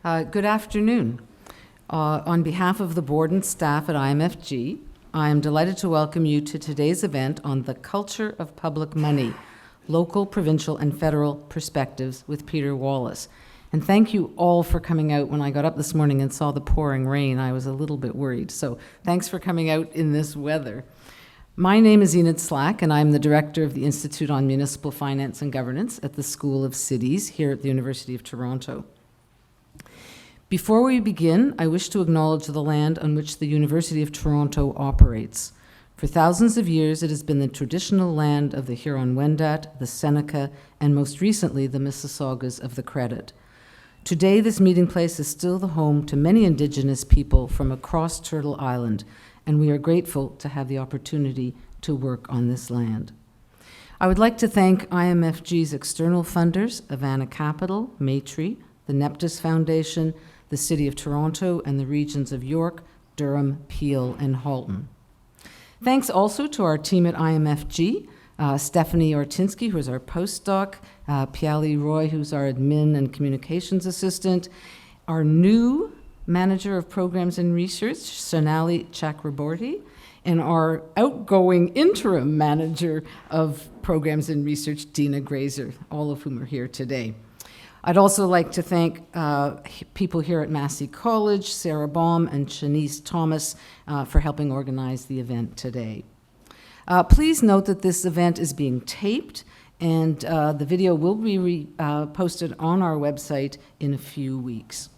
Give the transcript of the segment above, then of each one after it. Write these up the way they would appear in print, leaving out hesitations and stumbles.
Good afternoon. On behalf of the board and staff at IMFG, I am delighted to welcome you to today's event on the culture of public money, local, provincial, and federal perspectives with Peter Wallace. And thank you all for coming out. When I got up this morning and saw the pouring rain, I was a little bit worried. So thanks for coming out in this weather. My name is Enid, and I'm the director of the Institute on Municipal Finance and Governance at the School of Cities here at the University of Toronto. Before we begin, I wish to acknowledge the land on which the University of Toronto operates. For thousands of years, it has been the traditional land of the Huron-Wendat, the Seneca, and most recently, the Mississaugas of the Credit. Today, this meeting place is still the home to many Indigenous people from across Turtle Island, and we are grateful to have the opportunity to work on this land. I would like to thank IMFG's external funders, Havana Capital, Maitrey, the Neptus Foundation, the City of Toronto, and the regions of York, Durham, Peel, and Halton. Thanks also to our team at IMFG, Stephanie Ortinsky, who is our postdoc, Piali Roy, who's our admin and communications assistant, our new manager of programs and research, Sonali Chakraborty, and our outgoing interim manager of programs and research, Dina Grazer, all of whom are here today. I'd also like to thank people here at Massey College, Sarah Baum and Shanice Thomas, for helping organize the event today. Please note that this event is being taped, and the video will be posted on our website in a few weeks.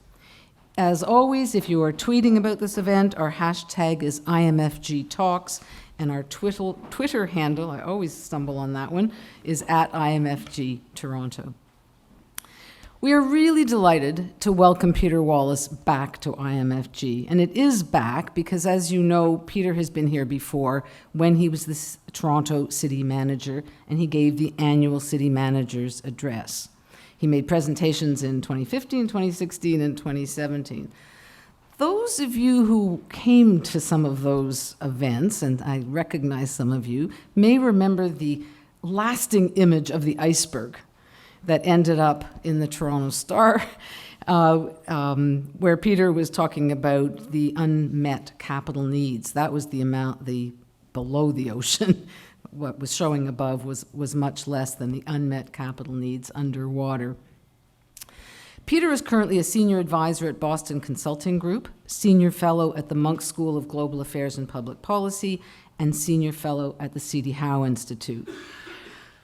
As always, if you are tweeting about this event, our hashtag is IMFG Talks, and our Twitter handle, I always stumble on that one, is at IMFG Toronto. We are really delighted to welcome Peter Wallace back to IMFG. And it is back because, as you know, Peter has been here before when he was the Toronto City Manager, and he gave the annual City Manager's Address. He made presentations in 2015, 2016, and 2017. Those of you who came to some of those events, and I recognize some of you, may remember the lasting image of the iceberg that ended up in the Toronto Star, where Peter was talking about the unmet capital needs. That was the amount below the ocean. What was showing above was much less than the unmet capital needs underwater. Peter is currently a senior advisor at Boston Consulting Group, senior fellow at the Munk School of Global Affairs and Public Policy, and senior fellow at the C.D. Howe Institute.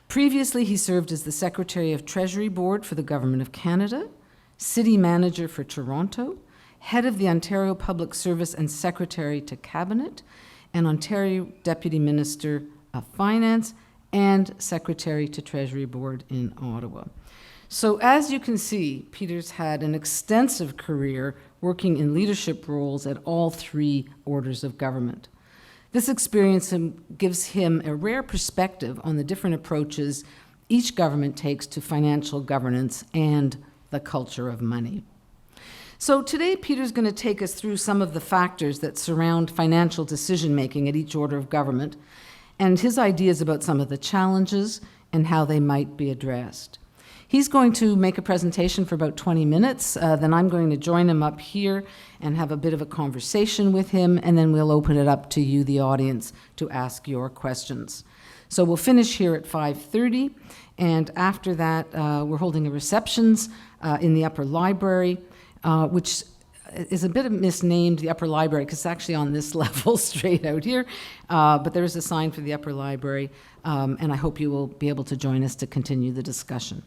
Previously, he served as the Secretary of Treasury Board for the Government of Canada, City Manager for Toronto, Head of the Ontario Public Service and Secretary to Cabinet, and Ontario Deputy Minister of Finance, and Secretary to Treasury Board in Ottawa. So as you can see, Peter's had an extensive career working in leadership roles at all three orders of government. This experience gives him a rare perspective on the different approaches each government takes to financial governance and the culture of money. So today, Peter's going to take us through some of the factors that surround financial decision-making at each order of government and his ideas about some of the challenges and how they might be addressed. He's going to make a presentation for about 20 minutes, then I'm going to join him up here and have a bit of a conversation with him, and then we'll open it up to you, the audience, to ask your questions. So we'll finish here at 5:30, and after that, we're holding a receptions in the upper library, which is a bit misnamed the upper library because it's actually on this level straight out here, but there is a sign for the upper library, and I hope you will be able to join us to continue the discussion.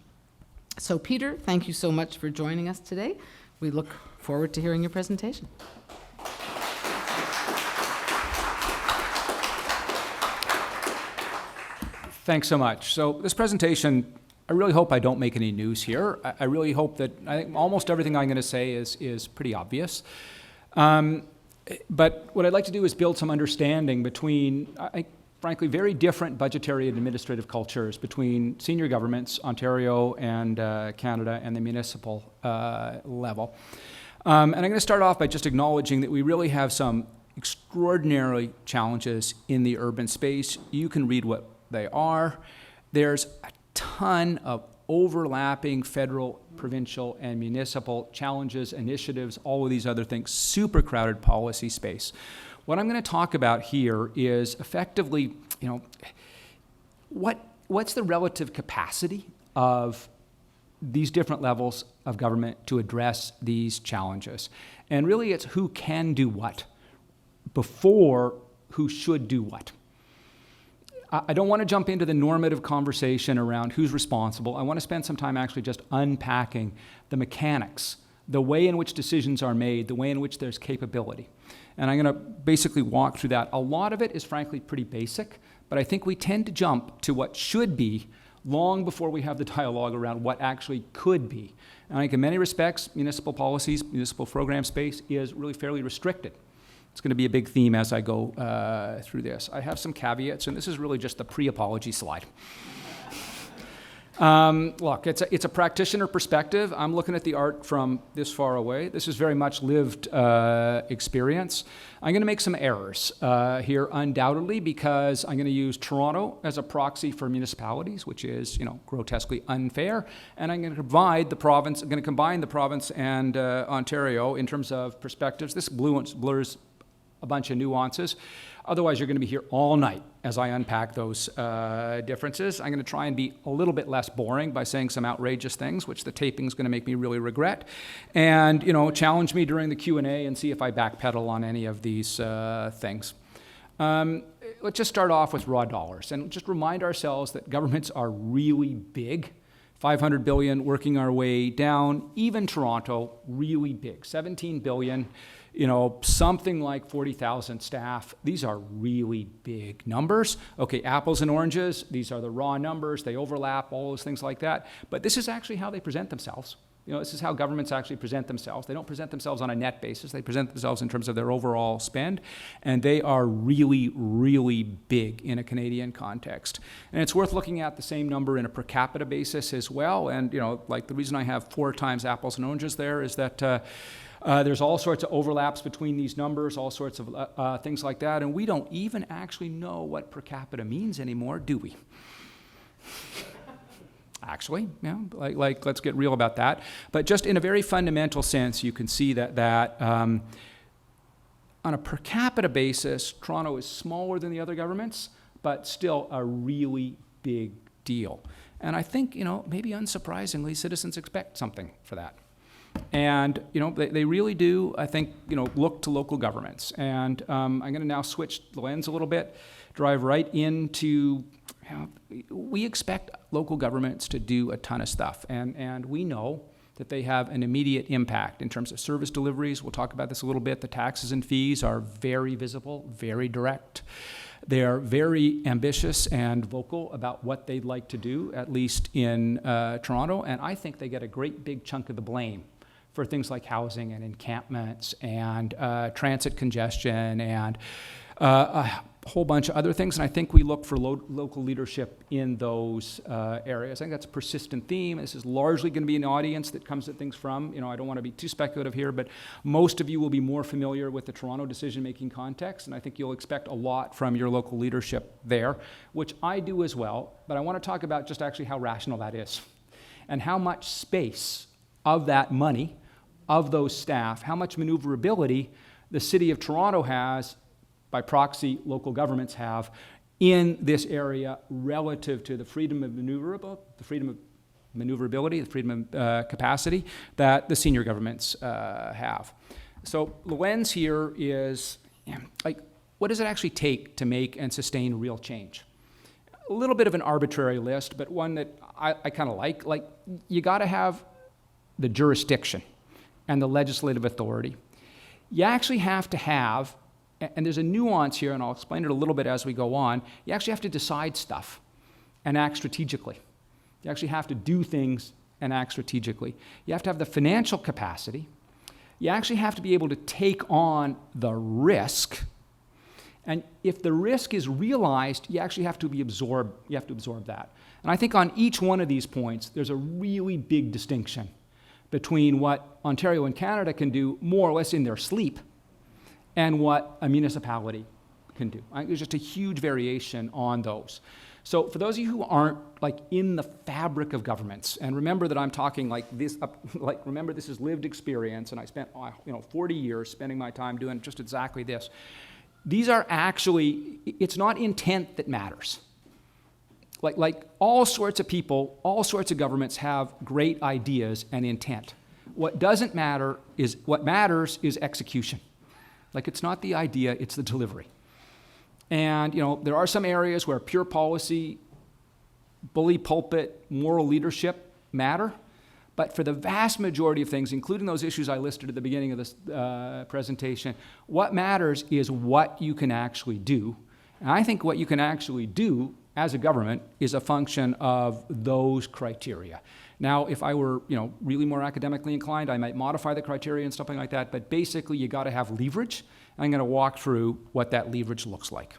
So Peter, thank you so much for joining us today. We look forward to hearing your presentation. Thanks so much. So this presentation, I really hope I don't make any news here. I really hope that I think almost everything I'm going to say is pretty obvious. But what I'd like to do is build some understanding between, frankly, very different budgetary and administrative cultures between senior governments, Ontario and Canada, and the municipal level. And I'm going to start off by just acknowledging that we really have some extraordinary challenges in the urban space. You can read what they are. There's a ton of overlapping federal, provincial, and municipal challenges, initiatives, all of these other things, super crowded policy space. What I'm going to talk about here is effectively, what's the relative capacity of these different levels of government to address these challenges. And really it's who can do what before who should do what. I don't want to jump into the normative conversation around who's responsible. I want to spend some time actually just unpacking the mechanics, the way in which decisions are made, the way in which there's capability. And I'm going to basically walk through that. A lot of it is frankly pretty basic, but I think we tend to jump to what should be long before we have the dialogue around what actually could be. And I think in many respects, municipal policies, municipal program space is really fairly restricted. It's going to be a big theme as I go through this. I have some caveats, and this is really just the pre-apology slide. Look, it's a practitioner perspective. I'm looking at the art from this far away. This is very much lived experience. I'm going to make some errors here, undoubtedly, because I'm going to use Toronto as a proxy for municipalities, which is, grotesquely unfair. And I'm going to combine the province and Ontario in terms of perspectives. This blurs a bunch of nuances. Otherwise, you're going to be here all night as I unpack those differences. I'm going to try and be a little bit less boring by saying some outrageous things, which the taping is going to make me really regret. And, challenge me during the Q&A and see if I backpedal on any of these things. Let's just start off with raw dollars and just remind ourselves that governments are really big. 500 billion working our way down, even Toronto, really big, 17 billion. Something like 40,000 staff. These are really big numbers. Okay, apples and oranges, these are the raw numbers. They overlap, all those things like that. But this is actually how they present themselves. This is how governments actually present themselves. They don't present themselves on a net basis. They present themselves in terms of their overall spend. And they are really, really big in a Canadian context. And it's worth looking at the same number in a per capita basis as well. And, the reason I have 4 times apples and oranges there is that there's all sorts of overlaps between these numbers, all sorts of things like that, and we don't even actually know what per capita means anymore, do we? Actually, let's get real about that. But just in a very fundamental sense, you can see that on a per capita basis, Toronto is smaller than the other governments, but still a really big deal. And I think, maybe unsurprisingly, citizens expect something for that. And, they really do, I think, look to local governments. And I'm going to now switch the lens a little bit, drive right into, we expect local governments to do a ton of stuff. And we know that they have an immediate impact in terms of service deliveries. We'll talk about this a little bit. The taxes and fees are very visible, very direct. They are very ambitious and vocal about what they'd like to do, at least in Toronto. And I think they get a great big chunk of the blame for things like housing and encampments and transit congestion and a whole bunch of other things. And I think we look for local leadership in those areas. I think that's a persistent theme. This is largely going to be an audience that comes at things from, I don't want to be too speculative here, but most of you will be more familiar with the Toronto decision-making context, and I think you'll expect a lot from your local leadership there, which I do as well. But I want to talk about just actually how rational that is and how much space of that money, of those staff, how much maneuverability the City of Toronto has, by proxy local governments have, in this area relative to the freedom of maneuverability, the freedom of capacity that the senior governments have. So the lens here is, what does it actually take to make and sustain real change? A little bit of an arbitrary list, but one that I kind of like. You got to have the jurisdiction and the legislative authority. You actually have to have, and there's a nuance here, and I'll explain it a little bit as we go on, you actually have to decide stuff and act strategically. You actually have to do things and act strategically. You have to have the financial capacity. You actually have to be able to take on the risk. And if the risk is realized, you actually have to absorb that. And I think on each one of these points, there's a really big distinction between what Ontario and Canada can do more or less in their sleep and what a municipality can do. There's just a huge variation on those. So for those of you who aren't like in the fabric of governments, and remember that I'm talking like this, remember this is lived experience, and I spent 40 years spending my time doing just exactly this. These are actually, it's not intent that matters. Like all sorts of people, all sorts of governments have great ideas and intent. What matters is execution. Like it's not the idea, it's the delivery. And there are some areas where pure policy, bully pulpit, moral leadership matter. But for the vast majority of things, including those issues I listed at the beginning of this presentation, what matters is what you can actually do. And I think what you can actually do as a government is a function of those criteria. Now, if I were, really more academically inclined, I might modify the criteria and something like that, but basically you gotta have leverage. I'm gonna walk through what that leverage looks like.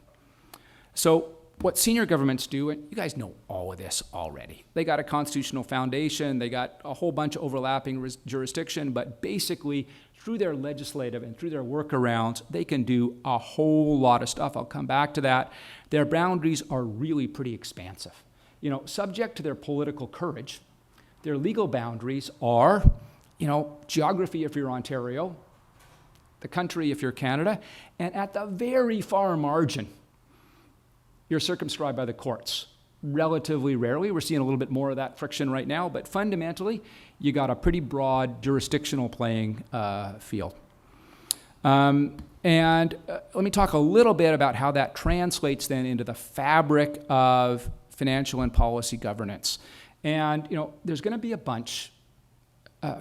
So what senior governments do, and you guys know all of this already, they got a constitutional foundation, they got a whole bunch of overlapping jurisdiction, but basically through their legislative and through their workarounds, they can do a whole lot of stuff. I'll come back to that. Their boundaries are really pretty expansive. Subject to their political courage, their legal boundaries are, geography if you're Ontario, the country if you're Canada, and at the very far margin, you're circumscribed by the courts. Relatively rarely. We're seeing a little bit more of that friction right now, but fundamentally, you got a pretty broad jurisdictional playing field. Let me talk a little bit about how that translates then into the fabric of financial and policy governance. And there's going to be a bunch,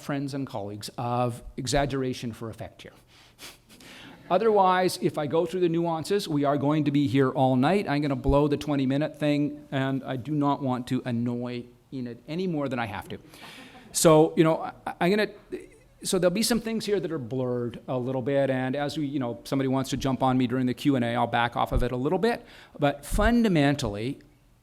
friends and colleagues, of exaggeration for effect here. Otherwise, if I go through the nuances, we are going to be here all night. I'm going to blow the 20-minute thing, and I do not want to annoy Enid any more than I have to. So, so there'll be some things here that are blurred a little bit, and as we, somebody wants to jump on me during the Q&A, I'll back off of it a little bit. But fundamentally,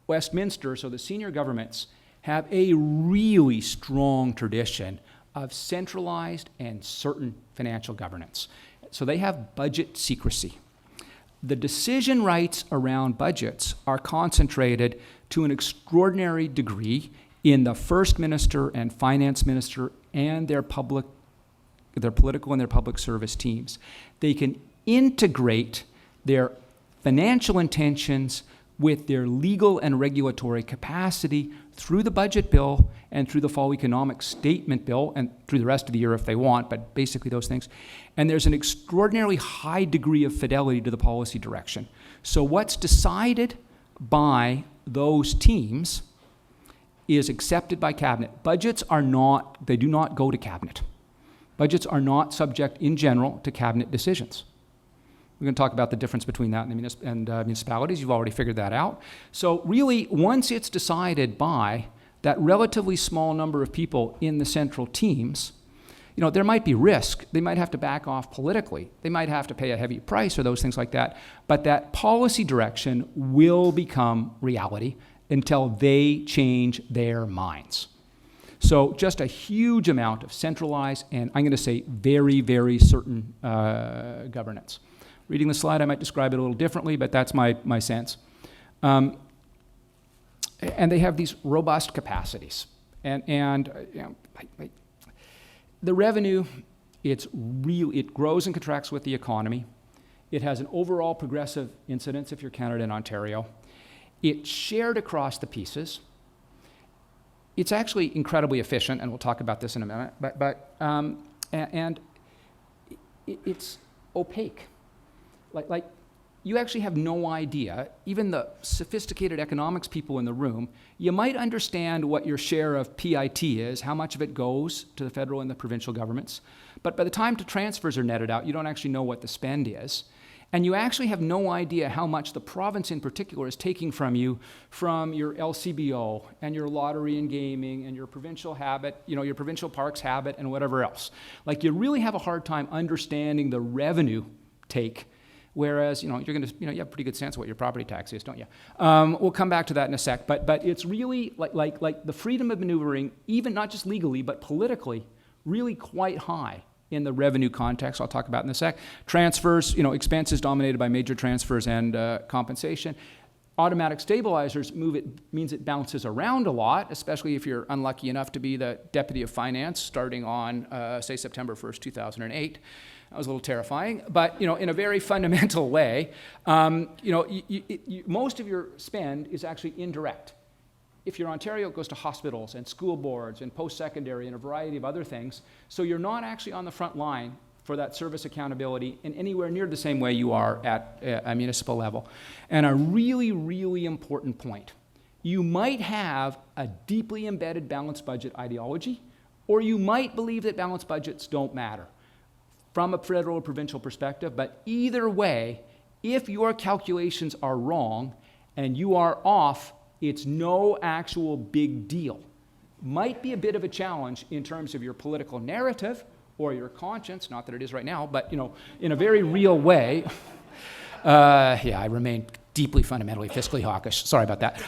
Westminster, so the senior governments, have a really strong tradition of centralized and certain financial governance. So they have budget secrecy. The decision rights around budgets are concentrated to an extraordinary degree in the First Minister and Finance Minister and their political and their public service teams. They can integrate their financial intentions with their legal and regulatory capacity through the budget bill and through the fall economic statement bill and through the rest of the year if they want, but basically those things. And there's an extraordinarily high degree of fidelity to the policy direction. So what's decided by those teams is accepted by cabinet. Budgets are not, they do not go to cabinet. Budgets are not subject in general to cabinet decisions. We're going to talk about the difference between that and municipalities. You've already figured that out. So really, once it's decided by that relatively small number of people in the central teams, there might be risk. They might have to back off politically. They might have to pay a heavy price or those things like that. But that policy direction will become reality until they change their minds. So just a huge amount of centralized and I'm going to say very, very certain governance. Reading the slide, I might describe it a little differently, but that's my sense. And they have these robust capacities. And the revenue, it grows and contracts with the economy. It has an overall progressive incidence if you're Canada and Ontario. It's shared across the pieces. It's actually incredibly efficient, and we'll talk about this in a minute, and it's opaque. Like you actually have no idea, even the sophisticated economics people in the room, you might understand what your share of PIT is, how much of it goes to the federal and the provincial governments, but by the time the transfers are netted out, you don't actually know what the spend is. And you actually have no idea how much the province in particular is taking from you from your LCBO and your lottery and gaming and your provincial habit, your provincial parks habit and whatever else. Like you really have a hard time understanding the revenue take. Whereas, you have a pretty good sense of what your property tax is, don't you? We'll come back to that in a sec. But it's really like the freedom of maneuvering, even not just legally, but politically, really quite high in the revenue context. I'll talk about in a sec. Transfers, expenses dominated by major transfers and compensation. Automatic stabilizers means it bounces around a lot, especially if you're unlucky enough to be the deputy of finance starting on, say, September 1st, 2008. That was a little terrifying, but in a very fundamental way, most of your spend is actually indirect. If you're Ontario, it goes to hospitals and school boards and post-secondary and a variety of other things. So you're not actually on the front line for that service accountability in anywhere near the same way you are at a municipal level. And a really, really important point. You might have a deeply embedded balanced budget ideology, or you might believe that balanced budgets don't matter from a federal or provincial perspective, but either way, if your calculations are wrong and you are off, it's no actual big deal. Might be a bit of a challenge in terms of your political narrative or your conscience, not that it is right now, but in a very real way. I remain deeply fundamentally fiscally hawkish. Sorry about that.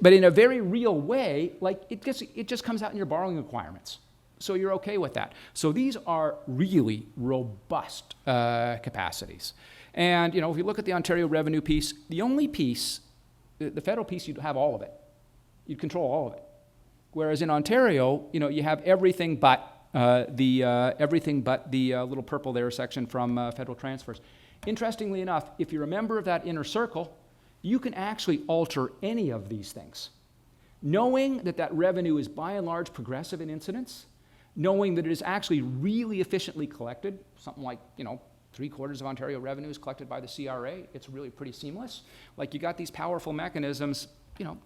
But in a very real way, it just comes out in your borrowing requirements. So you're okay with that. So these are really robust capacities. And if you look at the Ontario revenue piece, the only piece, the federal piece, you'd have all of it. You'd control all of it. Whereas in Ontario, you have everything but the little purple there section from federal transfers. Interestingly enough, if you're a member of that inner circle, you can actually alter any of these things. Knowing that revenue is by and large progressive in incidence, knowing that it is actually really efficiently collected, something like, 3/4 of Ontario revenue is collected by the CRA, it's really pretty seamless. Like you got these powerful mechanisms,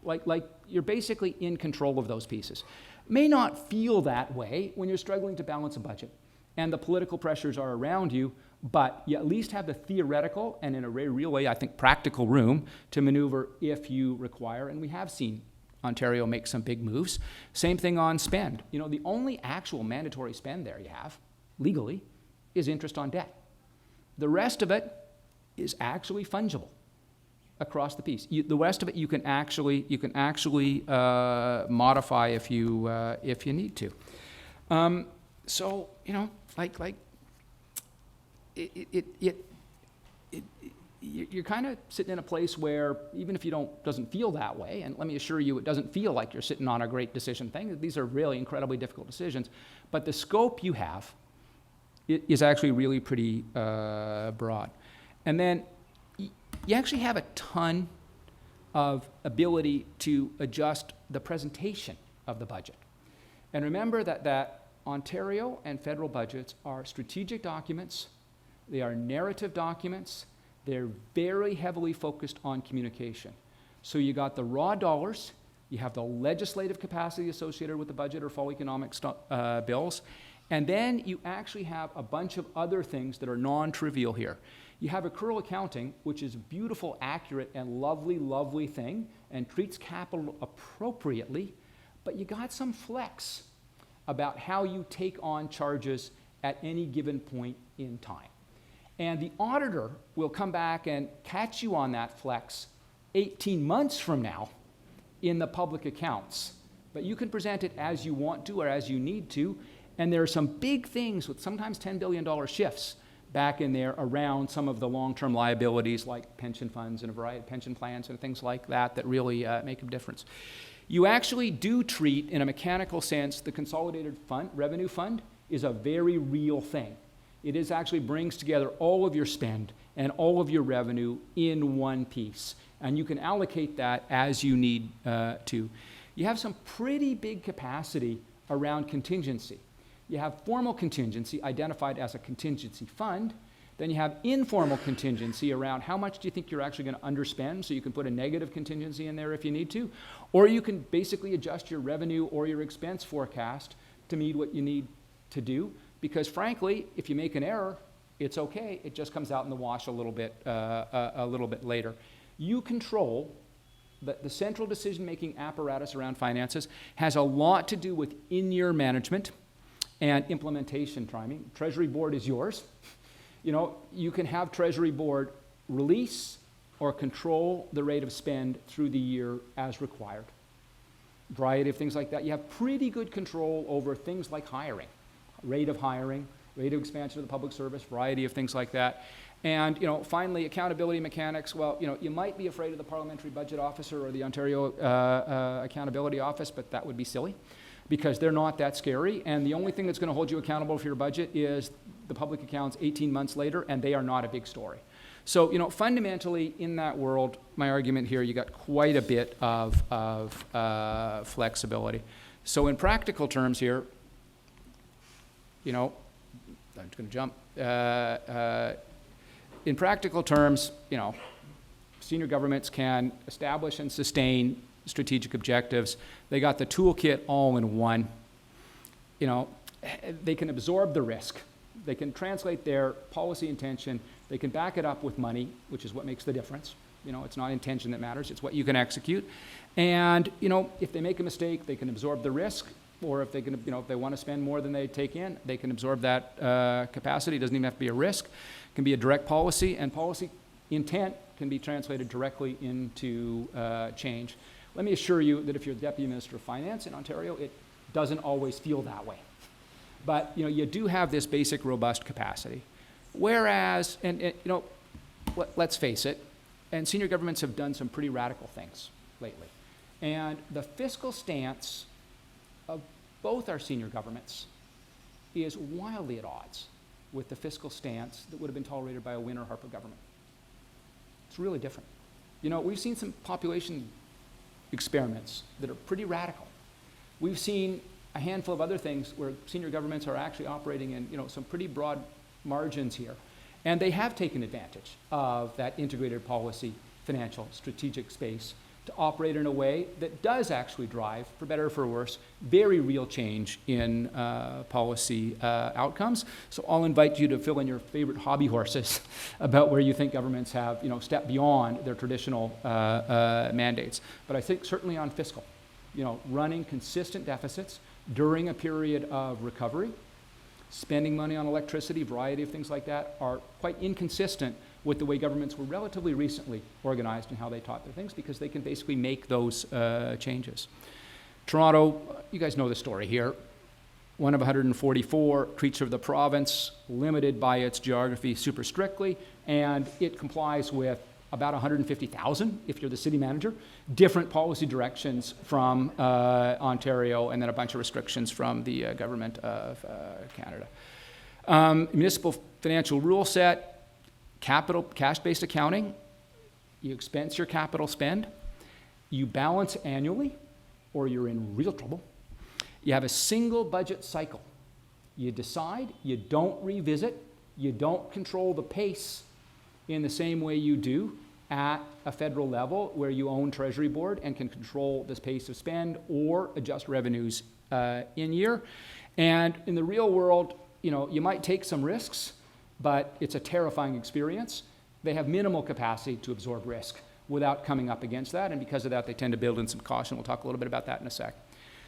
like you're basically in control of those pieces. May not feel that way when you're struggling to balance a budget and the political pressures are around you, but you at least have the theoretical and in a very real way, I think, practical room to maneuver if you require, and we have seen Ontario make some big moves. Same thing on spend. The only actual mandatory spend there you have, legally, is interest on debt. The rest of it is actually fungible across the piece. The rest of it you can actually modify if you need to. You're kind of sitting in a place where even if doesn't feel that way, and let me assure you, it doesn't feel like you're sitting on a great decision thing. These are really incredibly difficult decisions, but the scope you have is actually really pretty broad. And then you actually have a ton of ability to adjust the presentation of the budget. And remember that Ontario and federal budgets are strategic documents, they are narrative documents, they're very heavily focused on communication. So you got the raw dollars, you have the legislative capacity associated with the budget or fall economic bills, and then you actually have a bunch of other things that are non-trivial here. You have accrual accounting, which is a beautiful, accurate, and lovely, lovely thing, and treats capital appropriately, but you got some flex about how you take on charges at any given point in time. And the auditor will come back and catch you on that flex 18 months from now in the public accounts. But you can present it as you want to or as you need to, and there are some big things with sometimes $10 billion shifts back in there around some of the long-term liabilities like pension funds and a variety of pension plans and things like that really make a difference. You actually do treat, in a mechanical sense, the consolidated revenue fund is a very real thing. It actually brings together all of your spend and all of your revenue in one piece. And you can allocate that as you need to. You have some pretty big capacity around contingency. You have formal contingency identified as a contingency fund. Then you have informal contingency around how much do you think you're actually going to underspend, so you can put a negative contingency in there if you need to. Or you can basically adjust your revenue or your expense forecast to meet what you need to do. Because frankly, if you make an error, it's okay. It just comes out in the wash a little bit later. You control the central decision-making apparatus around finances has a lot to do with in-year management and implementation timing. Treasury board is yours. You can have Treasury board release or control the rate of spend through the year as required. Variety of things like that. You have pretty good control over things like hiring, rate of hiring, rate of expansion of the public service, variety of things like that. And, finally, accountability mechanics. Well, you might be afraid of the parliamentary budget officer or the Ontario accountability office, but that would be silly because they're not that scary. And the only thing that's going to hold you accountable for your budget is the public accounts 18 months later, and they are not a big story. So, fundamentally, in that world, my argument here, you got quite a bit of flexibility. So in practical terms here, I'm just going to jump. In practical terms, senior governments can establish and sustain strategic objectives. They got the toolkit all in one. They can absorb the risk. They can translate their policy intention. They can back it up with money, which is what makes the difference. It's not intention that matters. It's what you can execute. And, if they make a mistake, they can absorb the risk. Or if they can, if they want to spend more than they take in, they can absorb that capacity. It doesn't even have to be a risk. It can be a direct policy, and policy intent can be translated directly into change. Let me assure you that if you're the Deputy Minister of Finance in Ontario, it doesn't always feel that way. But, you do have this basic robust capacity. Whereas, let's face it, and senior governments have done some pretty radical things lately. And the fiscal stance of both our senior governments is wildly at odds with the fiscal stance that would have been tolerated by a Wynne or Harper government. It's really different. We've seen some population experiments that are pretty radical. We've seen a handful of other things where senior governments are actually operating in, some pretty broad margins here. And they have taken advantage of that integrated policy, financial, strategic space to operate in a way that does actually drive, for better or for worse, very real change in policy outcomes. So I'll invite you to fill in your favorite hobby horses about where you think governments have, stepped beyond their traditional mandates. But I think certainly on fiscal, running consistent deficits during a period of recovery, spending money on electricity, variety of things like that, are quite inconsistent with the way governments were relatively recently organized and how they taught their things, because they can basically make those changes. Toronto, you guys know the story here. One of 144, creature of the province, limited by its geography super strictly, and it complies with about 150,000, if you're the city manager, different policy directions from Ontario, and then a bunch of restrictions from the government of Canada. Municipal financial rule set, capital, cash-based accounting, you expense your capital spend, you balance annually, or you're in real trouble. You have a single budget cycle. You decide, you don't revisit, you don't control the pace in the same way you do at a federal level where you own Treasury board and can control this pace of spend or adjust revenues in year. And in the real world, you might take some risks, but it's a terrifying experience. They have minimal capacity to absorb risk without coming up against that, and because of that, they tend to build in some caution. We'll talk a little bit about that in a sec.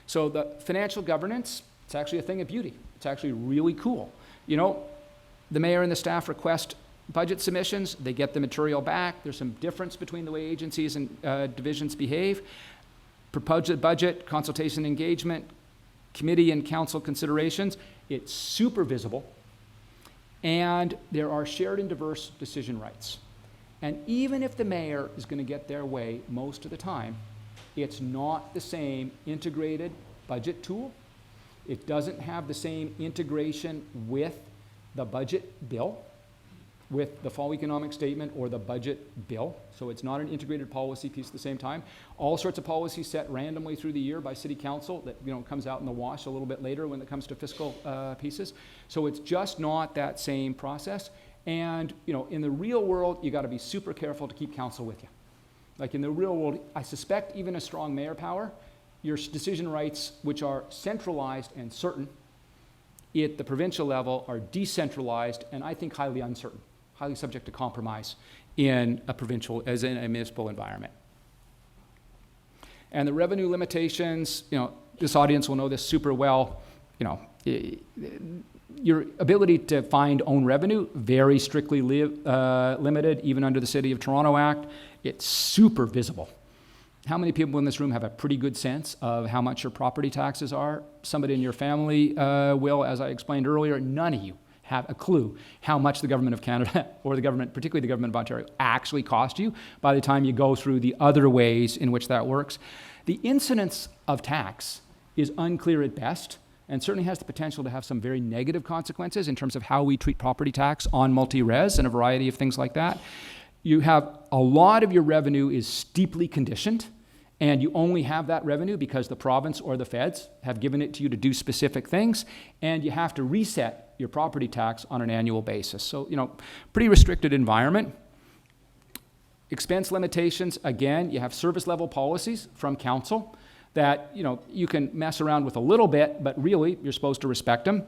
So the financial governance, it's actually a thing of beauty. It's actually really cool. The mayor and the staff request budget submissions, they get the material back. There's some difference between the way agencies and divisions behave. Proposed budget, consultation engagement, committee and council considerations, it's super visible. And there are shared and diverse decision rights. And even if the mayor is going to get their way most of the time, it's not the same integrated budget tool. It doesn't have the same integration with the budget bill, with the fall economic statement or the budget bill. So it's not an integrated policy piece at the same time. All sorts of policies set randomly through the year by city council that comes out in the wash a little bit later when it comes to fiscal pieces. So it's just not that same process. And in the real world, you got to be super careful to keep council with you. Like in the real world, I suspect even a strong mayor power, your decision rights, which are centralized and certain, at the provincial level are decentralized and I think highly uncertain, highly subject to compromise in a provincial, as in a municipal environment. And the revenue limitations, this audience will know this super well, your ability to find own revenue, very strictly limited, even under the City of Toronto Act. It's super visible. How many people in this room have a pretty good sense of how much your property taxes are? Somebody in your family will, as I explained earlier. None of you have a clue how much the government of Canada or the government, particularly the government of Ontario, actually cost you by the time you go through the other ways in which that works. The incidence of tax is unclear at best, and certainly has the potential to have some very negative consequences in terms of how we treat property tax on multi-res and a variety of things like that. You have a lot of your revenue is steeply conditioned, and you only have that revenue because the province or the feds have given it to you to do specific things, and you have to reset your property tax on an annual basis. So, pretty restricted environment. Expense limitations, again, you have service level policies from council that you can mess around with a little bit, but really you're supposed to respect them.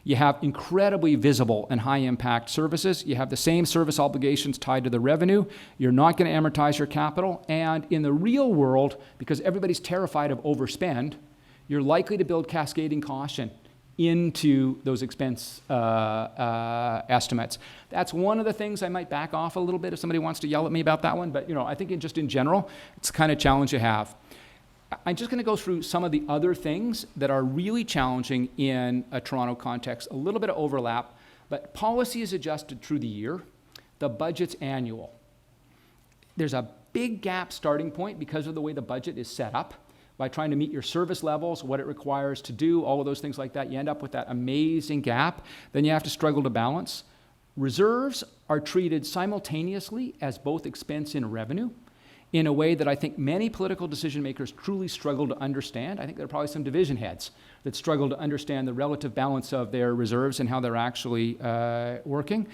You have incredibly visible and high impact services. You have the same service obligations tied to the revenue. You're not going to amortize your capital. And in the real world, because everybody's terrified of overspend, you're likely to build cascading caution into those expense estimates. That's one of the things I might back off a little bit if somebody wants to yell at me about that one. But I think just in general, it's the kind of challenge you have. I'm just going to go through some of the other things that are really challenging in a Toronto context. A little bit of overlap, but policy is adjusted through the year. The budget's annual. There's a big gap starting point because of the way the budget is set up. By trying to meet your service levels, what it requires to do, all of those things like that, you end up with that amazing gap. Then you have to struggle to balance. Reserves are treated simultaneously as both expense and revenue, in a way that I think many political decision makers truly struggle to understand. I think there are probably some division heads that struggle to understand the relative balance of their reserves and how they're actually working.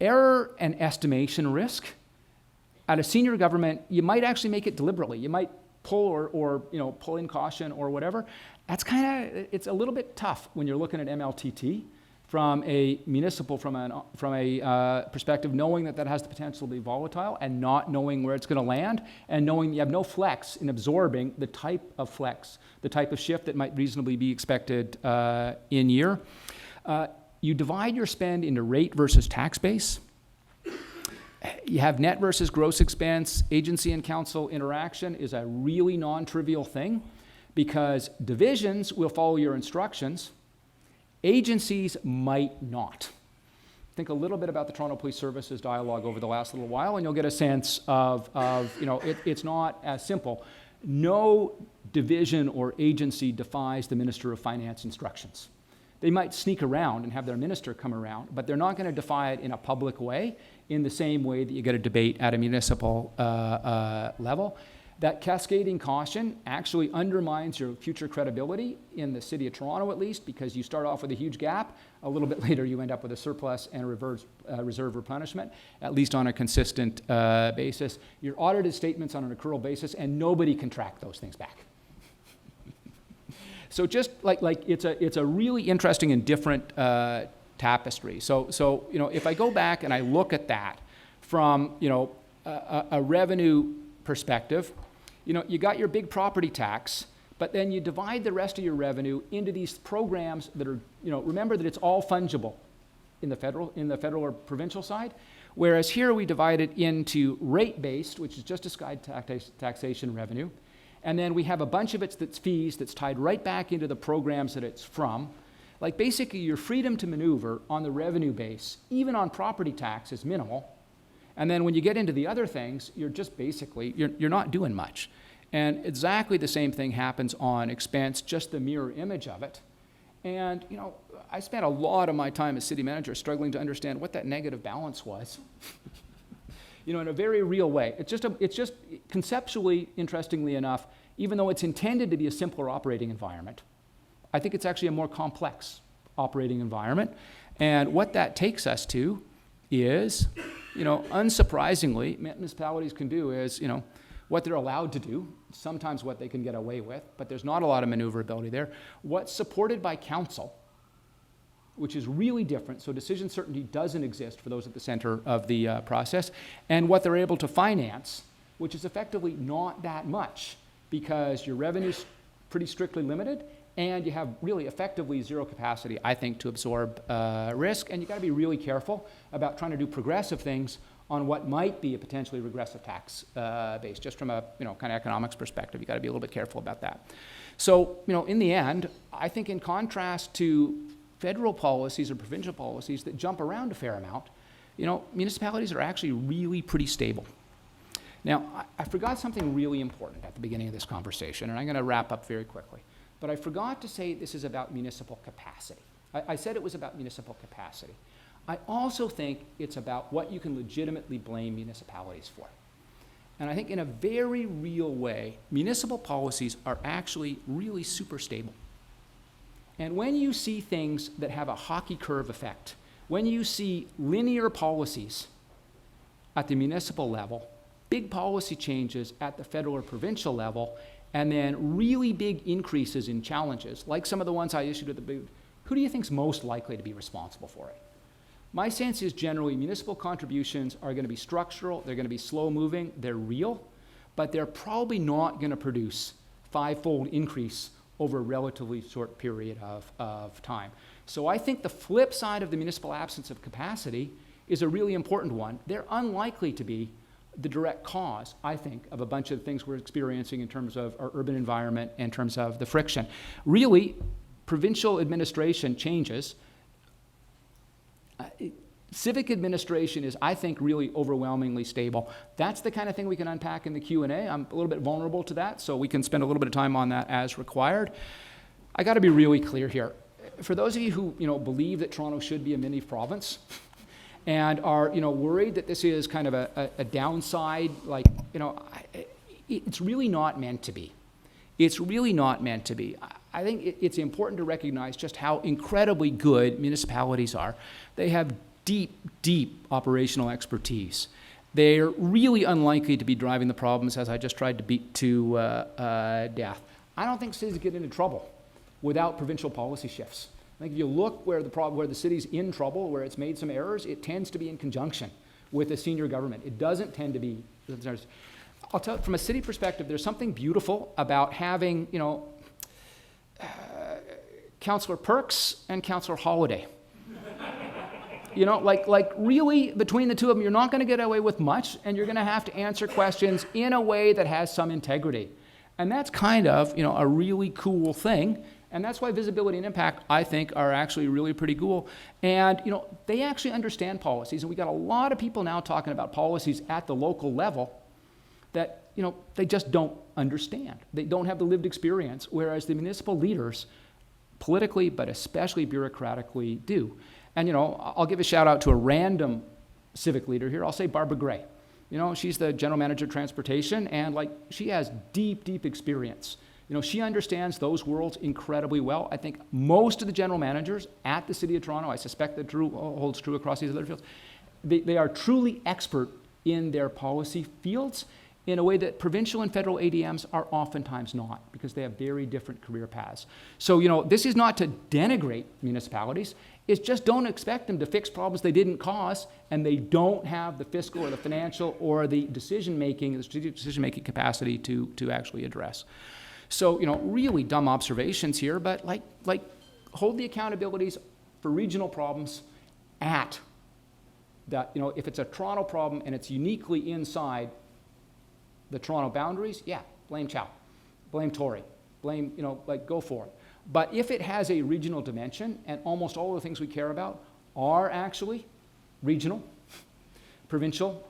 Error and estimation risk. At a senior government, you might actually make it deliberately. You might pull or pull in caution or whatever. That's it's a little bit tough when you're looking at MLTT from a municipal, from a perspective, knowing that has the potential to be volatile and not knowing where it's going to land, and knowing you have no flex in absorbing the type of flex, the type of shift that might reasonably be expected in year. You divide your spend into rate versus tax base. You have net versus gross expense. Agency and council interaction is a really non-trivial thing because divisions will follow your instructions. Agencies might not. Think a little bit about the Toronto Police Services dialogue over the last little while, and you'll get a sense of it's not as simple. No division or agency defies the Minister of Finance instructions. They might sneak around and have their minister come around, but they're not going to defy it in a public way in the same way that you get a debate at a municipal level. That cascading caution actually undermines your future credibility in the City of Toronto, at least, because you start off with a huge gap. A little bit later, you end up with a surplus and a reserve replenishment, at least on a consistent basis. Your audited statements on an accrual basis, and nobody can track those things back. So just like it's a really interesting and different tapestry. So if I go back and I look at that from a revenue perspective, you got your big property tax, but then you divide the rest of your revenue into these programs that are, remember that it's all fungible in the federal or provincial side, whereas here we divide it into rate-based, which is just a taxation revenue, and then we have a bunch of it that's fees that's tied right back into the programs that it's from. Like basically your freedom to maneuver on the revenue base, even on property tax, is minimal. And then when you get into the other things, you're just basically, you're not doing much. And exactly the same thing happens on expense, just the mirror image of it. And, I spent a lot of my time as city manager struggling to understand what that negative balance was. In a very real way. It's just conceptually, interestingly enough, even though it's intended to be a simpler operating environment, I think it's actually a more complex operating environment. And what that takes us to is, unsurprisingly, municipalities can do is, what they're allowed to do, sometimes what they can get away with, but there's not a lot of maneuverability there. What's supported by council, which is really different, so decision certainty doesn't exist for those at the center of the process, and what they're able to finance, which is effectively not that much, because your revenue's pretty strictly limited, and you have really effectively zero capacity, I think, to absorb risk, and you got to be really careful about trying to do progressive things on what might be a potentially regressive tax base, just from a kind of economics perspective. You got to be a little bit careful about that. So in the end, I think in contrast to federal policies or provincial policies that jump around a fair amount, municipalities are actually really pretty stable. Now, I forgot something really important at the beginning of this conversation, and I'm going to wrap up very quickly. But I forgot to say this is about municipal capacity. I said it was about municipal capacity. I also think it's about what you can legitimately blame municipalities for. And I think in a very real way, municipal policies are actually really super stable. And when you see things that have a hockey curve effect, when you see linear policies at the municipal level, big policy changes at the federal or provincial level, and then really big increases in challenges, like some of the ones I issued at the big, who do you think is most likely to be responsible for it? My sense is generally municipal contributions are going to be structural, they're going to be slow moving, they're real, but they're probably not going to produce five-fold increase over a relatively short period of time. So I think the flip side of the municipal absence of capacity is a really important one. They're unlikely to be the direct cause, I think, of a bunch of things we're experiencing in terms of our urban environment, in terms of the friction. Really, provincial administration changes. Civic administration is, I think, really overwhelmingly stable. That's the kind of thing we can unpack in the Q&A. I'm a little bit vulnerable to that, so we can spend a little bit of time on that as required. I got to be really clear here. For those of you who believe that Toronto should be a mini province and are worried that this is kind of a downside, it's really not meant to be. It's really not meant to be. I think it's important to recognize just how incredibly good municipalities are. They have deep, deep operational expertise. They're really unlikely to be driving the problems, as I just tried to beat to death. I don't think cities get into trouble without provincial policy shifts. I think if you look where the city's in trouble, where it's made some errors, it tends to be in conjunction with the senior government. It doesn't tend to be. I'll tell you, from a city perspective, there's something beautiful about having, Councillor Perks and Councillor Holiday. Really, between the two of them, you're not going to get away with much, and you're going to have to answer questions in a way that has some integrity. And that's kind of, a really cool thing. And that's why visibility and impact, I think, are actually really pretty cool. And, they actually understand policies. And we got a lot of people now talking about policies at the local level that, they just don't understand. They don't have the lived experience, whereas the municipal leaders, politically, but especially bureaucratically, do. And, I'll give a shout out to a random civic leader here. I'll say Barbara Gray. She's the general manager of transportation, and she has deep, deep experience. She understands those worlds incredibly well. I think most of the general managers at the City of Toronto, I suspect that holds true across these other fields, they are truly expert in their policy fields in a way that provincial and federal ADMs are oftentimes not, because they have very different career paths. So, this is not to denigrate municipalities. It's just don't expect them to fix problems they didn't cause, and they don't have the fiscal or the financial or the decision-making, the strategic decision-making capacity to actually address. So, really dumb observations here, but hold the accountabilities for regional problems at that, if it's a Toronto problem and it's uniquely inside the Toronto boundaries, yeah, blame Chow, blame Tory, blame, go for it. But if it has a regional dimension, and almost all of the things we care about are actually regional, provincial,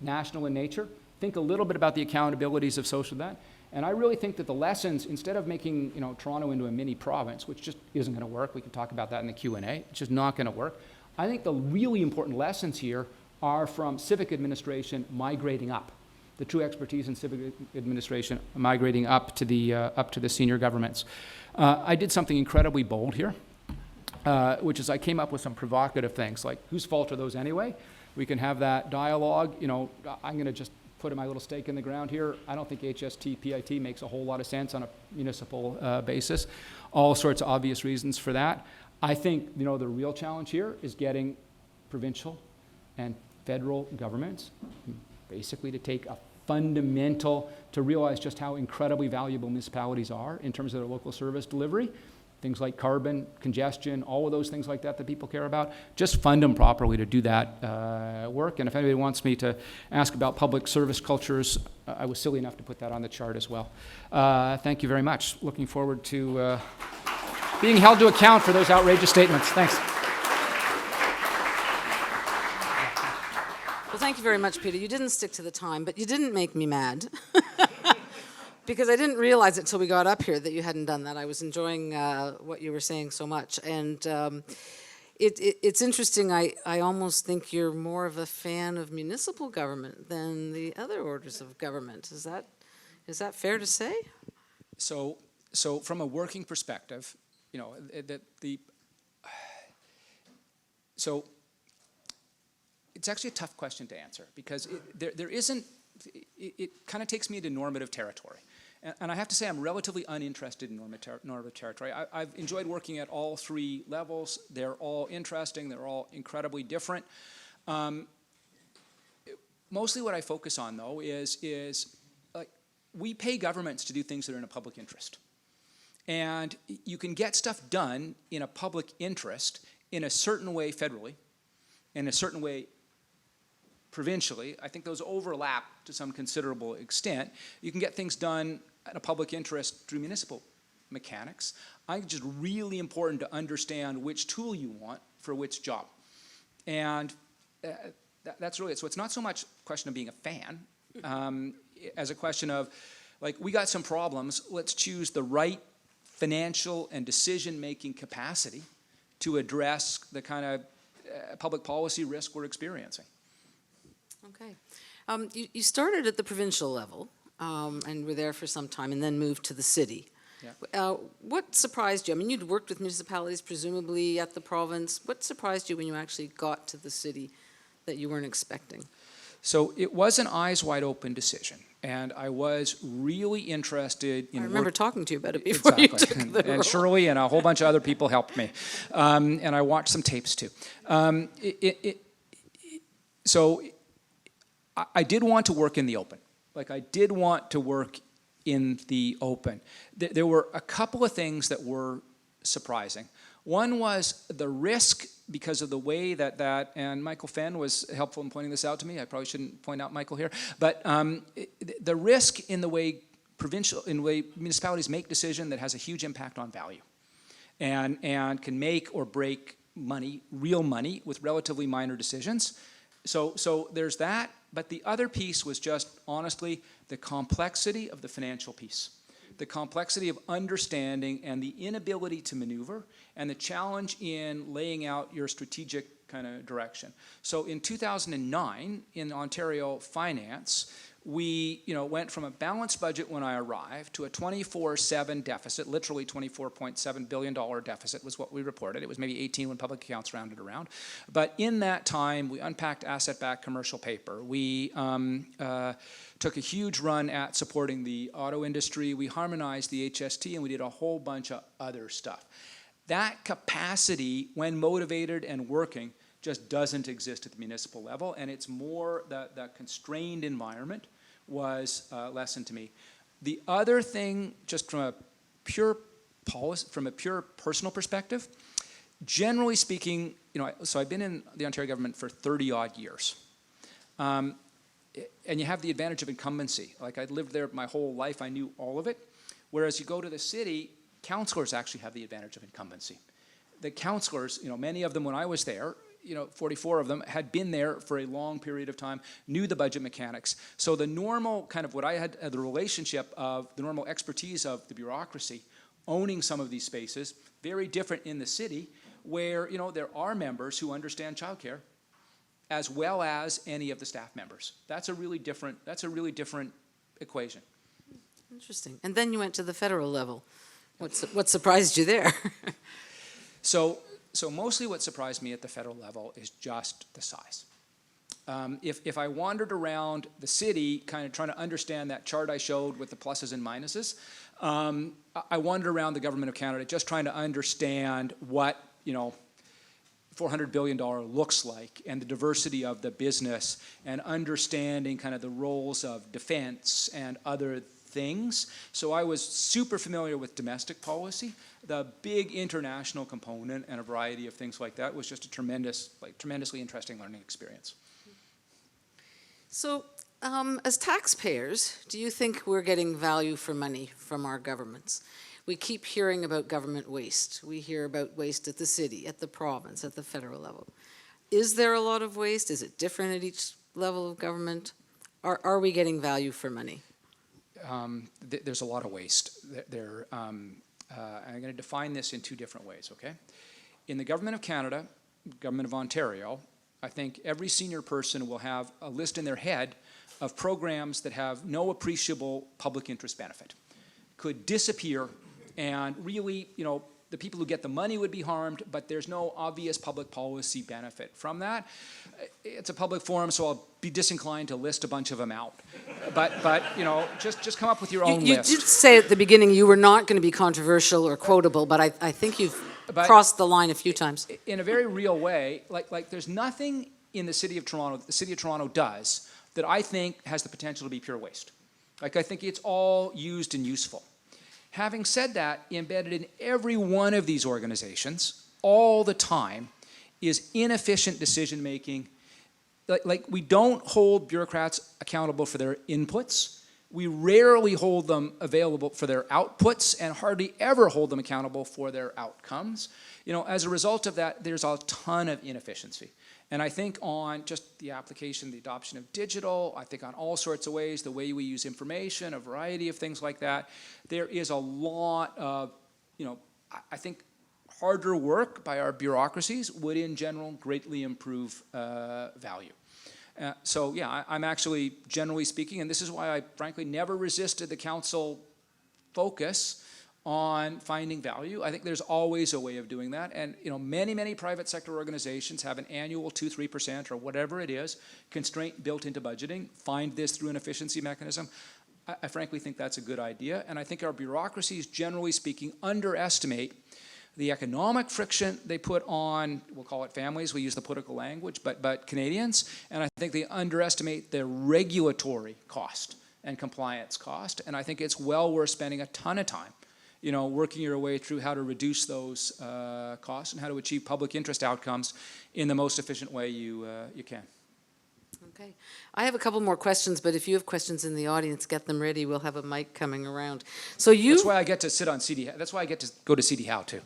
national in nature, think a little bit about the accountabilities of social that. And I really think that the lessons, instead of making Toronto into a mini province, which just isn't going to work, we can talk about that in the Q&A, it's just not going to work. I think the really important lessons here are from civic administration migrating up. The true expertise in civic administration migrating up to the senior governments. I did something incredibly bold here, which is I came up with some provocative things, like whose fault are those anyway? We can have that dialogue. I'm going to just put my little stake in the ground here. I don't think HST PIT makes a whole lot of sense on a municipal basis. All sorts of obvious reasons for that. I think the real challenge here is getting provincial and federal governments basically to take a to realize just how incredibly valuable municipalities are in terms of their local service delivery. Things like carbon, congestion, all of those things like that people care about. Just fund them properly to do that work. And if anybody wants me to ask about public service cultures, I was silly enough to put that on the chart as well. Thank you very much. Looking forward to being held to account for those outrageous statements. Thanks. Well, thank you very much, Peter. You didn't stick to the time, but you didn't make me mad. Because I didn't realize it until we got up here that you hadn't done that. I was enjoying what you were saying so much. And it's interesting. I almost think you're more of a fan of municipal government than the other orders of government. Is that fair to say? So from a working perspective, you know, so it's actually a tough question to answer because there isn't. It kind of takes me into normative territory. And I have to say I'm relatively uninterested in normative territory. I've enjoyed working at all three levels. They're all interesting. They're all incredibly different. Mostly what I focus on, though, is like we pay governments to do things that are in a public interest. And you can get stuff done in a public interest in a certain way federally, in a certain way provincially. I think those overlap to some considerable extent. You can get things done in a public interest through municipal mechanics. I think it's just really important to understand which tool you want for which job. And that's really it. So it's not so much a question of being a fan as a question of, like, we got some problems. Let's choose the right financial and decision-making capacity to address the kind of public policy risk we're experiencing. Okay. You started at the provincial level and were there for some time and then moved to the city. Yeah. What surprised you? I mean, you'd worked with municipalities presumably at the province. What surprised you when you actually got to the city that you weren't expecting? So it was an eyes wide open decision. And I was really interested in. I remember talking to you about it before you took the role. And Shirley and a whole bunch of other people helped me. And I watched some tapes too. So I did want to work in the open. Like, I did want to work in the open. There were a couple of things that were surprising. One was the risk because of the way that and Michael Fenn was helpful in pointing this out to me. I probably shouldn't point out Michael here. But the risk in the way municipalities make decision that has a huge impact on value and can make or break money, real money, with relatively minor decisions. So there's that. But the other piece was just, honestly, the complexity of the financial piece. The complexity of understanding and the inability to maneuver and the challenge in laying out your strategic kind of direction. So in 2009, in Ontario Finance, we went from a balanced budget when I arrived to a 24/7 deficit, literally $24.7 billion deficit was what we reported. It was maybe 18 when public accounts rounded around. But in that time, we unpacked asset-backed commercial paper. We took a huge run at supporting the auto industry. We harmonized the HST, and we did a whole bunch of other stuff. That capacity, when motivated and working, just doesn't exist at the municipal level, and it's more the constrained environment was a lesson to me. The other thing, just from a pure policy, from a pure personal perspective, generally speaking, so I've been in the Ontario government for 30-odd years. And you have the advantage of incumbency. Like, I'd lived there my whole life, I knew all of it. Whereas you go to the city, councillors actually have the advantage of incumbency. The councillors, many of them when I was there, 44 of them had been there for a long period of time, knew the budget mechanics. So the normal kind of what I had, the relationship of the normal expertise of the bureaucracy, owning some of these spaces, very different in the city where, there are members who understand childcare as well as any of the staff members. That's a really different equation. Interesting. And then you went to the federal level. What surprised you there? So mostly what surprised me at the federal level is just the size. If I wandered around the city, kind of trying to understand that chart I showed with the pluses and minuses, I wandered around the government of Canada just trying to understand what, $400 billion looks like and the diversity of the business and understanding kind of the roles of defense and other things. So I was super familiar with domestic policy. The big international component and a variety of things like that was just a tremendously interesting learning experience. So as taxpayers, do you think we're getting value for money from our governments? we keep hearing about government waste. We hear about waste at the city, at the province, at the federal level. Is there a lot of waste? Is it different at each level of government? Are we getting value for money? There's a lot of waste. I'm going to define this in two different ways, okay? In the Government of Canada, Government of Ontario, I think every senior person will have a list in their head of programs that have no appreciable public interest benefit, could disappear, and really, you know, the people who get the money would be harmed, but there's no obvious public policy benefit from that. It's a public forum, so I'll be disinclined to list a bunch of them out. But you know, just come up with your own list. You did say at the beginning you were not going to be controversial or quotable, but I think you've crossed the line a few times. In a very real way, like there's nothing in the City of Toronto that the City of Toronto does that I think has the potential to be pure waste. Like, I think it's all used and useful. Having said that, embedded in every one of these organizations all the time is inefficient decision-making. Like, we don't hold bureaucrats accountable for their inputs. We rarely hold them available for their outputs and hardly ever hold them accountable for their outcomes. You know, as a result of that, there's a ton of inefficiency. And I think on just the application, the adoption of digital, I think on all sorts of ways, the way we use information, a variety of things like that, there is a lot of, you know, I think harder work by our bureaucracies would in general greatly improve value. So yeah, I'm actually, generally speaking, and this is why I frankly never resisted the council focus on finding value. I think there's always a way of doing that. And you know, many private sector organizations have an annual 2-3% or whatever it is constraint built into budgeting. Find this through an efficiency mechanism. I frankly think that's a good idea. And I think our bureaucracies, generally speaking, underestimate the economic friction they put on, we'll call it families, we use the political language, but Canadians. And I think they underestimate the regulatory cost and compliance cost. And I think it's well worth spending a ton of time, you know, working your way through how to reduce those costs and how to achieve public interest outcomes in the most efficient way you can. Okay. I have a couple more questions, but if you have questions in the audience, get them ready. We'll have a mic coming around. So you... That's why I get to sit on CD. That's why I get to go to CD Howe, too.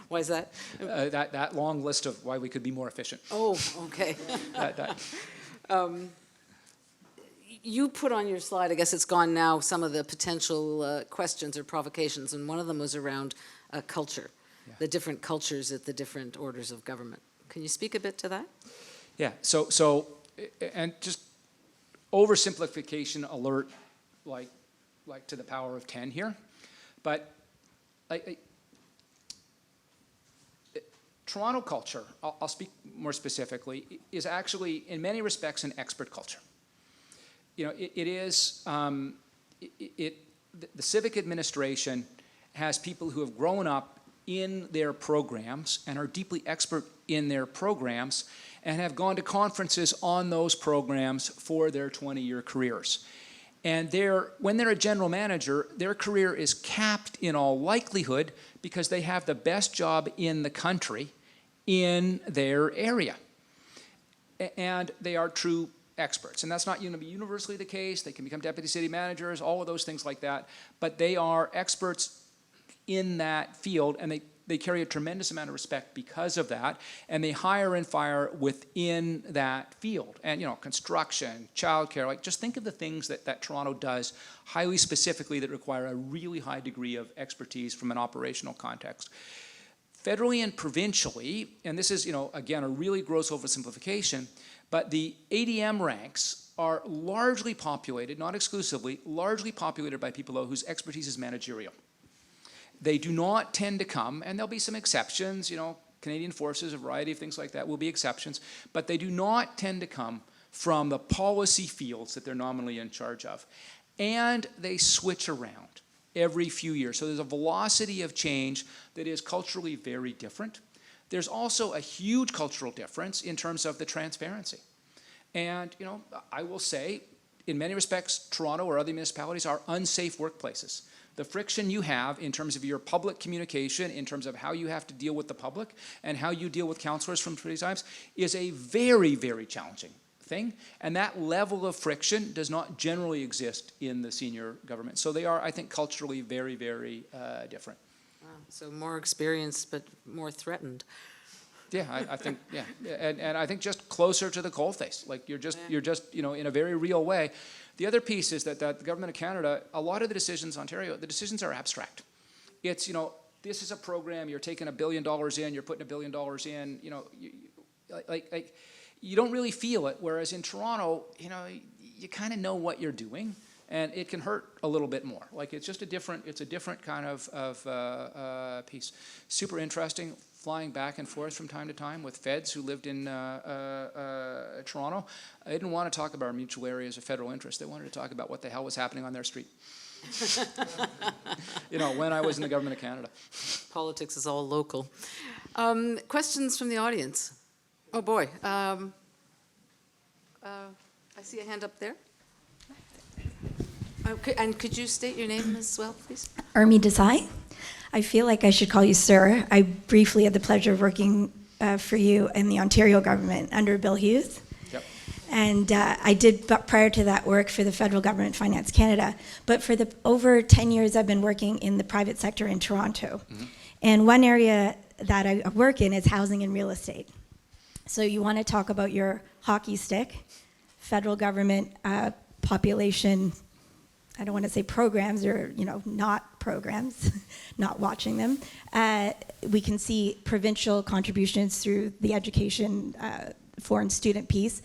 Why is that? That long list of why we could be more efficient. Oh, okay. You put on your slide, I guess it's gone now, some of the potential questions or provocations, and one of them was around culture, the different cultures at the different orders of government. Can you speak a bit to that? Yeah, so and just oversimplification alert, like to the power of 10 here, but Toronto culture, I'll speak more specifically, is actually in many respects an expert culture. You know, it is, the civic administration has people who have grown up in their programs and are deeply expert in their programs and have gone to conferences on those programs for their 20-year careers. And when they're a general manager, their career is capped in all likelihood because they have the best job in the country in their area. And they are true experts. And that's not going to be universally the case. They can become deputy city managers, all of those things like that. But they are experts in that field, and they carry a tremendous amount of respect because of that, and they hire and fire within that field. And you know, construction, childcare, like just think of the things that Toronto does highly specifically that require a really high degree of expertise from an operational context. Federally and provincially, and this is, you know, again, a really gross oversimplification, but the ADM ranks are largely populated, not exclusively, largely populated by people whose expertise is managerial. They do not tend to come, and there'll be some exceptions, you know, Canadian Forces, a variety of things like that will be exceptions, but they do not tend to come from the policy fields that they're nominally in charge of. And they switch around every few years. So there's a velocity of change that is culturally very different. There's also a huge cultural difference in terms of the transparency. And, you know, I will say, in many respects, Toronto or other municipalities are unsafe workplaces. The friction you have in terms of your public communication, in terms of how you have to deal with the public and how you deal with councillors from city times is a very, very challenging thing, and that level of friction does not generally exist in the senior government. So they are, I think, culturally very, very different. Wow, so more experienced, but more threatened. Yeah, I think, yeah, and I think just closer to the coalface. Like you're just, in a very real way. The other piece is that the government of Canada, a lot of the decisions in Ontario, the decisions are abstract. It's, this is a program, you're taking $1 billion in, you're putting $1 billion in, you don't really feel it. Whereas in Toronto, you kind of know what you're doing, and it can hurt a little bit more. Like it's a different kind of piece. Super interesting. Flying back and forth from time to time with feds who lived in Toronto. I didn't want to talk about our mutual areas of federal interest. They wanted to talk about what the hell was happening on their street. When I was in the government of Canada. Politics is all local. Questions from the audience? Oh boy. I see a hand up there. Okay, and could you state your name as well, please? Ermi Desai. I feel like I should call you sir. I briefly had the pleasure of working for you in the Ontario government under Bill Hughes. Yep. And I did, prior to that, work for the federal government, Finance Canada. But for the over 10 years, I've been working in the private sector in Toronto. Mm-hmm. And one area that I work in is housing and real estate. So you want to talk about your hockey stick, federal government population, I don't want to say programs or, not programs, not watching them. We can see provincial contributions through the education foreign student piece.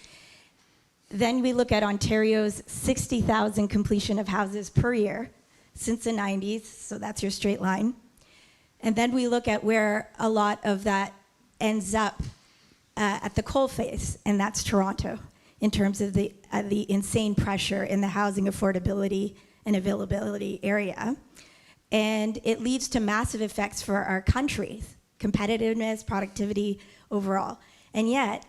Then we look at Ontario's 60,000 completion of houses per year since the 90s, so that's your straight line. And then we look at where a lot of that ends up at the coalface, and that's Toronto, in terms of the insane pressure in the housing affordability and availability area. And it leads to massive effects for our country, competitiveness, productivity overall. And yet,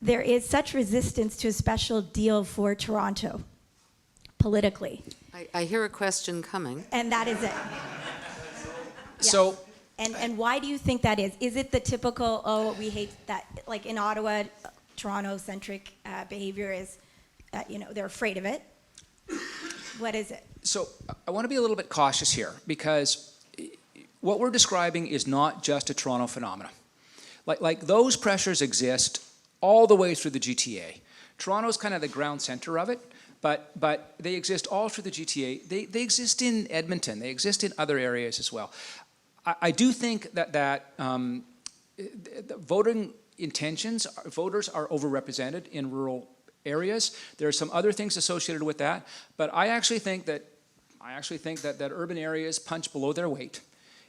there is such resistance to a special deal for Toronto, politically. I hear a question coming. And that is it. So, and why do you think that is? Is it the typical, oh, we hate that, like in Ottawa, Toronto-centric behavior is, they're afraid of it? What is it? So I want to be a little bit cautious here, because what we're describing is not just a Toronto phenomenon. Like those pressures exist all the way through the GTA. Toronto's kind of the ground center of it, but they exist all through the GTA. They exist in Edmonton. They exist in other areas as well. I do think that voting intentions, voters are overrepresented in rural areas. There are some other things associated with that, but I actually think that urban areas punch below their weight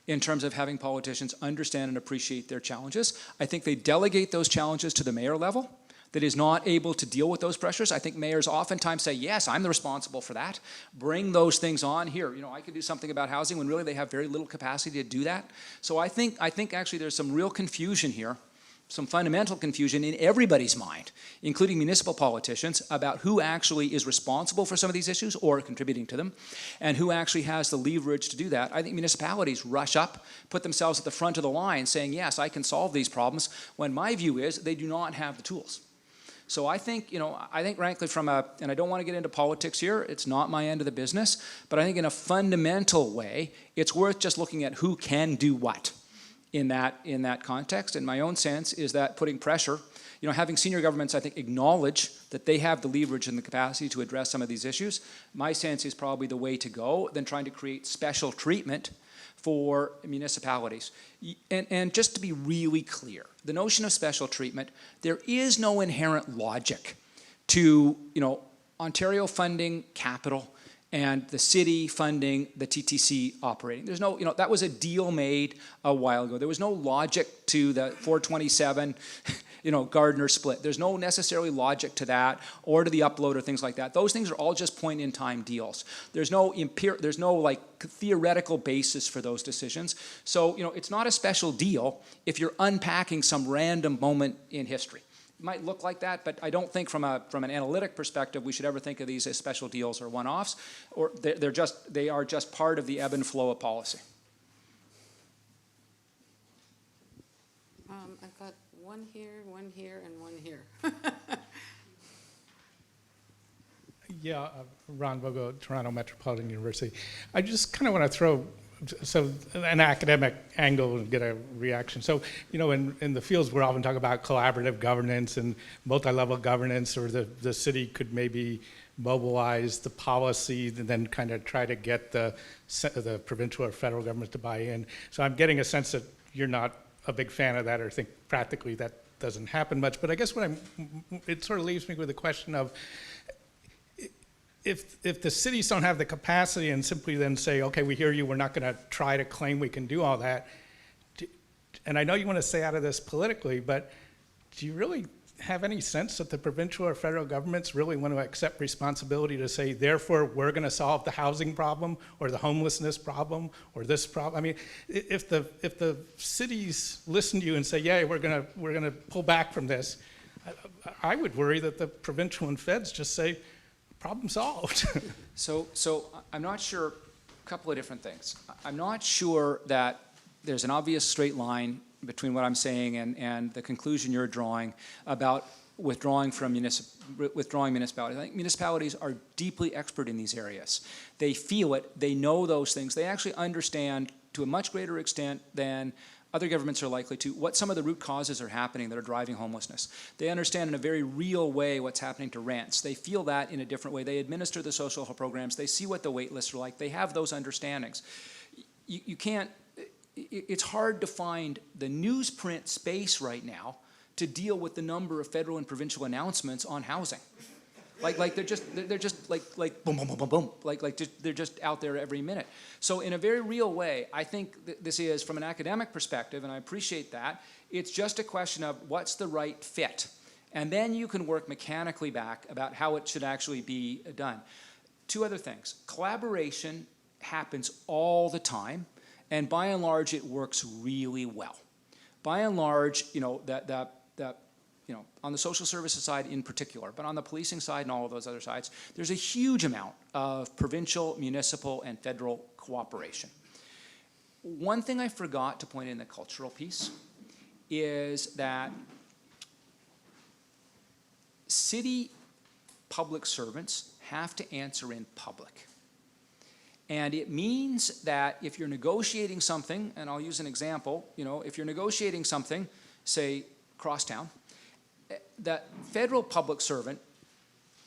in terms of having politicians understand and appreciate their challenges. I think they delegate those challenges to the mayor level that is not able to deal with those pressures. I think mayors oftentimes say, yes, I'm the responsible for that. Bring those things on here. I can do something about housing, when really they have very little capacity to do that. So I think actually there's some real confusion here, some fundamental confusion in everybody's mind, including municipal politicians, about who actually is responsible for some of these issues or contributing to them, and who actually has the leverage to do that. I think municipalities rush up, put themselves at the front of the line saying, yes, I can solve these problems, when my view is they do not have the tools. So I think, frankly, and I don't want to get into politics here, it's not my end of the business, but I think in a fundamental way, it's worth just looking at who can do what in that context. And my own sense is that putting pressure, having senior governments, I think, acknowledge that they have the leverage and the capacity to address some of these issues, my sense is probably the way to go than trying to create special treatment for municipalities. And just to be really clear, the notion of special treatment, there is no inherent logic to, Ontario funding capital and the city funding the TTC operating. There's no, that was a deal made a while ago. There was no logic to the 427, Gardner split. There's no necessarily logic to that, or to the upload or things like that. Those things are all just point in time deals. There's no theoretical basis for those decisions. So, it's not a special deal if you're unpacking some random moment in history. Might look like that, but I don't think from an analytic perspective we should ever think of these as special deals or one-offs, or they are just part of the ebb and flow of policy. I've got one here, and one here. Yeah, Ron Bogo, Toronto Metropolitan University. I just kind of want to throw an academic angle and get a reaction. So, in the fields, we're often talking about collaborative governance and multi-level governance, or the city could maybe mobilize the policy and then kind of try to get the provincial or federal government to buy in. So I'm getting a sense that you're not a big fan of that, or think practically that doesn't happen much. But I guess it sort of leaves me with the question of, if the cities don't have the capacity and simply then say, okay, we hear you, we're not going to try to claim we can do all that, and I know you want to stay out of this politically, but do you really have any sense that the provincial or federal governments really want to accept responsibility to say, therefore, we're going to solve the housing problem or the homelessness problem or this problem? I mean, if the cities listen to you and say, yeah, we're going to pull back from this, I would worry that the provincial and feds just say, problem solved. So I'm not sure, a couple of different things. I'm not sure that there's an obvious straight line between what I'm saying and the conclusion you're drawing about withdrawing municipalities. I think municipalities are deeply expert in these areas. They feel it, they know those things. They actually understand to a much greater extent than other governments are likely to, what some of the root causes are happening that are driving homelessness. They understand in a very real way what's happening to rents. They feel that in a different way. They administer the social health programs. They see what the wait lists are like. They have those understandings. You can't, it's hard to find the newsprint space right now to deal with the number of federal and provincial announcements on housing. Like they're just like boom, boom, boom, boom, boom. They're just out there every minute. So in a very real way, I think this is, from an academic perspective, and I appreciate that, it's just a question of what's the right fit. And then you can work mechanically back about how it should actually be done. Two other things. Collaboration happens all the time, and by and large, it works really well. By and large, on the social services side in particular, but on the policing side and all of those other sides, there's a huge amount of provincial, municipal, and federal cooperation. One thing I forgot to point in the cultural piece is that city public servants have to answer in public. And it means that if you're negotiating something, and I'll use an example, if you're negotiating something, say, crosstown, that federal public servant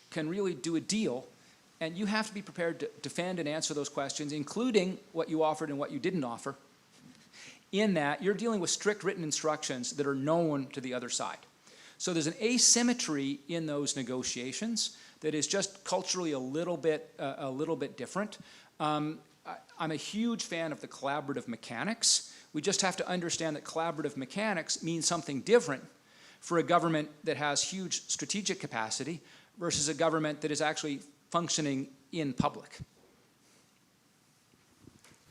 can really do a deal, and you have to be prepared to defend and answer those questions, including what you offered and what you didn't offer, in that you're dealing with strict written instructions that are known to the other side. So there's an asymmetry in those negotiations that is just culturally a little bit different. I'm a huge fan of the collaborative mechanics. We just have to understand that collaborative mechanics means something different for a government that has huge strategic capacity versus a government that is actually functioning in public.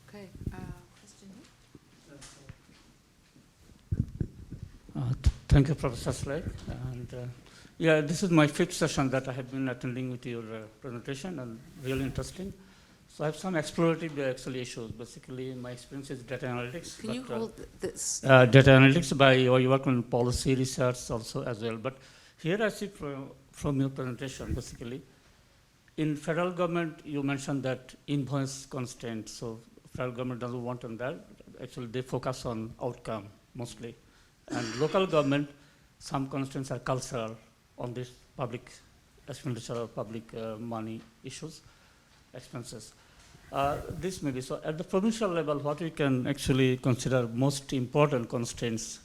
Okay, question here? Thank you, Professor Slade. And yeah, this is my 5th session that I have been attending with your presentation, and really interesting. So I have some explorative issues. Basically, my experience is data analytics. Can you hold this? Data analytics you work on policy research also as well. But here I see from your presentation, basically, in federal government, you mentioned that invoice constraint. So federal government doesn't want on that. Actually, they focus on outcome mostly. And local government, some constraints are cultural on this public expenditure or public money issues, expenses. This may be, so at the provincial level, what we can actually consider most important constraints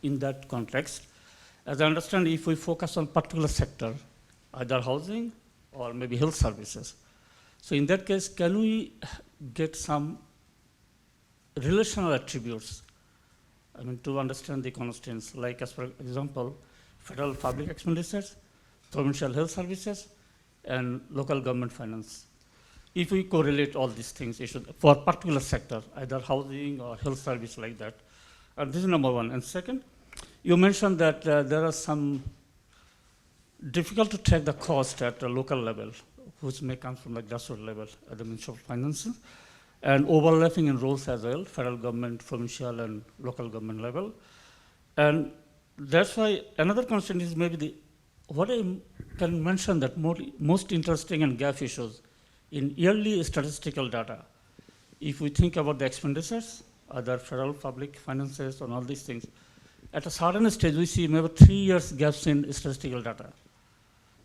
in that context. As I understand, if we focus on particular sector, either housing or maybe health services. So in that case, can we get some relational attributes, to understand the constraints, like as for example, federal public expenditures, provincial health services, and local government finance. If we correlate all these things, for a particular sector, either housing or health service like that. And this is number one. And second, you mentioned that there are some difficult to track the cost at the local level, which may come from the grassroots level at the Ministry of Finance, and overlapping in roles as well, federal government, provincial, and local government level. And that's why another constraint is maybe the what I can mention that most interesting and gap issues in yearly statistical data, if we think about the expenditures, other federal public finances and all these things, at a certain stage we see maybe 3 years gaps in statistical data.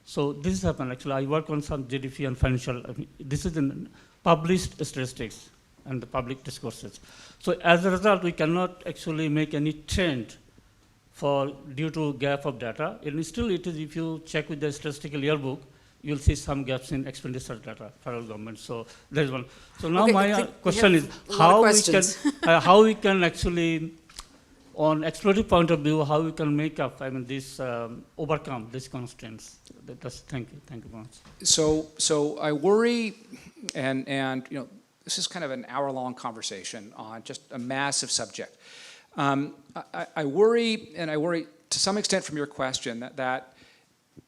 So this happened actually. I work on some GDP and financial, this is in published statistics and the public discourses. So as a result, we cannot actually make any trend due to gap of data. And still it is, if you check with the statistical yearbook, you'll see some gaps in expenditure data, federal government. So there's one. So now Okay, my we question is have a lot of questions. how we can actually, on explorative point of view, how we can make up, this, overcome these constraints. Thank you very much. So I worry, and this is kind of an hour-long conversation on just a massive subject. I worry to some extent from your question that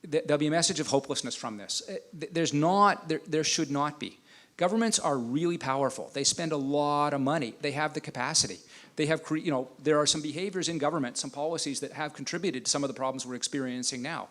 there'll be a message of hopelessness from this. There should not be. Governments are really powerful. They spend a lot of money. They have the capacity. They have, there are some behaviors in government, some policies that have contributed to some of the problems we're experiencing now.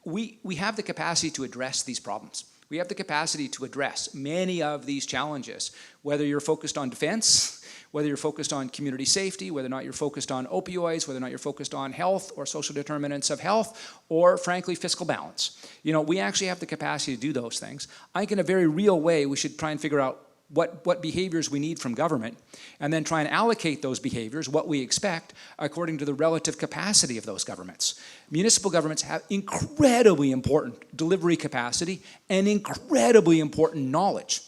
We have the capacity to address these problems. We have the capacity to address many of these challenges, whether you're focused on defense, whether you're focused on community safety, whether or not you're focused on opioids, whether or not you're focused on health or social determinants of health, or frankly, fiscal balance. We actually have the capacity to do those things. I think in a very real way, we should try and figure out what behaviors we need from government, and then try and allocate those behaviors, what we expect, according to the relative capacity of those governments. Municipal governments have incredibly important delivery capacity and incredibly important knowledge.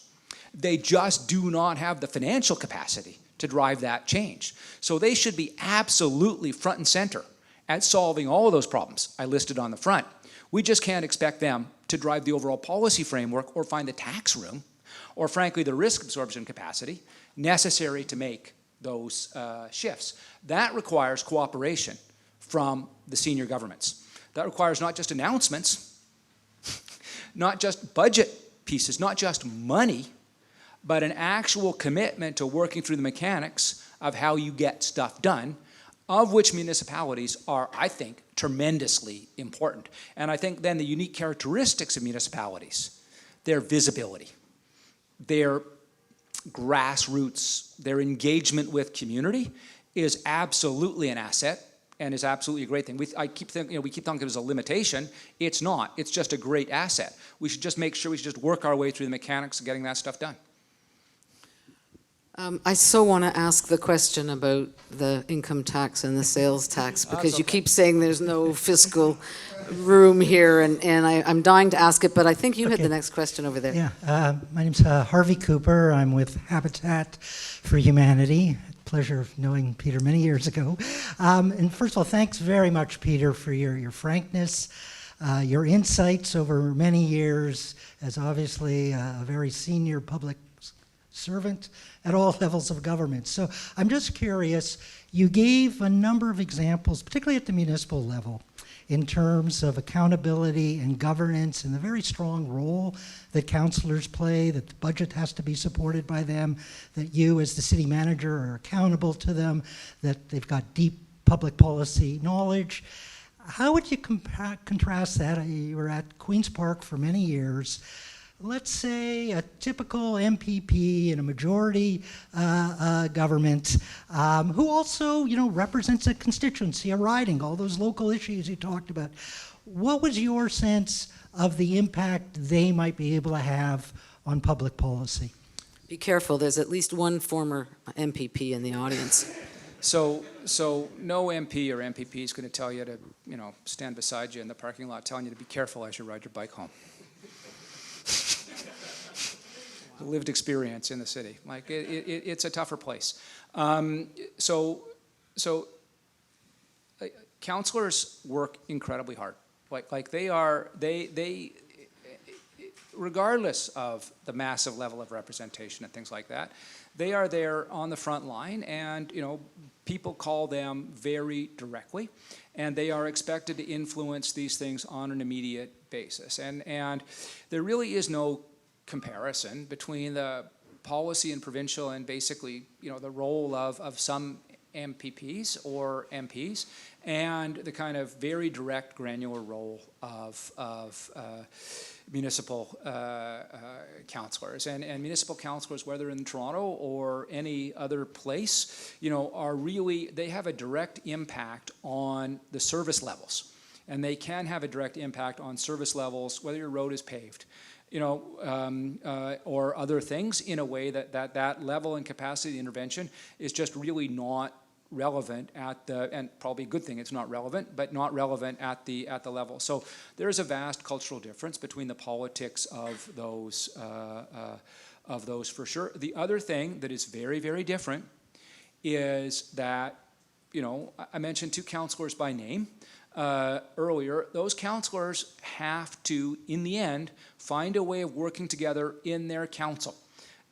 They just do not have the financial capacity to drive that change. So they should be absolutely front and center at solving all of those problems I listed on the front. We just can't expect them to drive the overall policy framework or find the tax room or frankly the risk absorption capacity necessary to make those shifts. That requires cooperation from the senior governments. That requires not just announcements, not just budget pieces, not just money, but an actual commitment to working through the mechanics of how you get stuff done, of which municipalities are, I think, tremendously important. And I think then the unique characteristics of municipalities, their visibility, their grassroots, their engagement with community is absolutely an asset and is absolutely a great thing. We keep thinking it was a limitation. It's not. It's just a great asset. We should just make sure we should just work our way through the mechanics of getting that stuff done. I so want to ask the question about the income tax and the sales tax, because you keep saying there's no fiscal room here, and I'm dying to ask it, but I think you had the next question over there. Yeah, my name's Harvey Cooper. I'm with Habitat for Humanity. Pleasure of knowing Peter many years ago. And first of all, thanks very much, Peter, for your frankness, your insights over many years as obviously a very senior public servant at all levels of government. So I'm just curious, you gave a number of examples, particularly at the municipal level, in terms of accountability and governance and the very strong role that councillors play, that the budget has to be supported by them, that you as the city manager are accountable to them, that they've got deep public policy knowledge. How would you contrast that? You were at Queen's Park for many years. Let's say a typical MPP in a majority government who also, represents a constituency, a riding, all those local issues you talked about. What was your sense of the impact they might be able to have on public policy? Be careful, there's at least one former MPP in the audience. So no MP or MPP is going to tell you to, stand beside you in the parking lot telling you to be careful as you ride your bike home. Lived experience in the city. It's a tougher place. Councillors work incredibly hard. They regardless of the massive level of representation and things like that, they are there on the front line, and people call them very directly, and they are expected to influence these things on an immediate basis. And there really is no comparison between the policy in provincial and basically, the role of some MPPs or MPs, and the kind of very direct, granular role of municipal councillors. And municipal councillors, whether in Toronto or any other place, are really, they have a direct impact on the service levels. And they can have a direct impact on service levels, whether your road is paved, or other things, in a way that level and capacity of intervention is just really not relevant at the, and probably a good thing it's not relevant, but not relevant at the level. So there's a vast cultural difference between the politics of those for sure. The other thing that is very, very different is that, I mentioned 2 councillors by name earlier. Those councillors have to, in the end, find a way of working together in their council,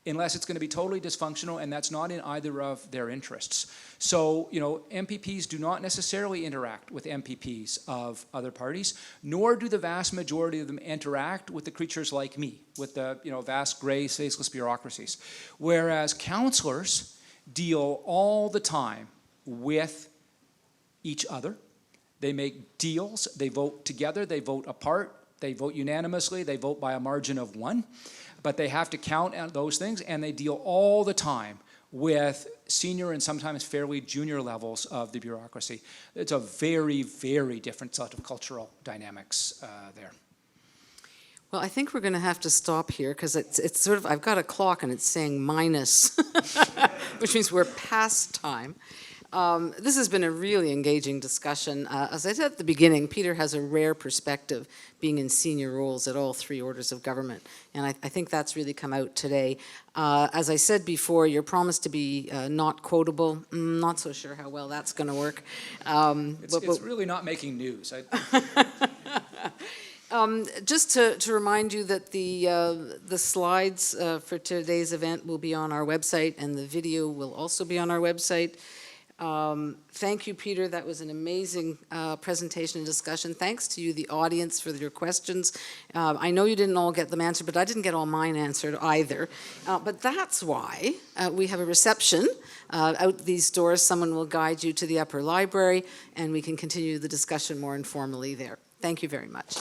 unless it's going to be totally dysfunctional, and that's not in either of their interests. So, MPPs do not necessarily interact with MPPs of other parties, nor do the vast majority of them interact with the creatures like me, with the, vast gray, faceless bureaucracies. Whereas councillors deal all the time with each other. They make deals, they vote together, they vote apart, they vote unanimously, they vote by a margin of 1. But they have to count on those things, and they deal all the time with senior and sometimes fairly junior levels of the bureaucracy. It's a very, very different set of cultural dynamics there. Well, I think we're going to have to stop here, because it's sort of, I've got a clock and it's saying minus, which means we're past time. This has been a really engaging discussion. As I said at the beginning, Peter has a rare perspective, being in senior roles at all 3 orders of government, and I think that's really come out today. As I said before, your promise to be not quotable, not so sure how well that's going to work. It's really not making news. Just to remind you that the slides for today's event will be on our website, and the video will also be on our website. Thank you, Peter. That was an amazing presentation and discussion. Thanks to you, the audience, for your questions. I know you didn't all get them answered, but I didn't get all mine answered either. But that's why we have a reception out these doors. Someone will guide you to the upper library, and we can continue the discussion more informally there. Thank you very much.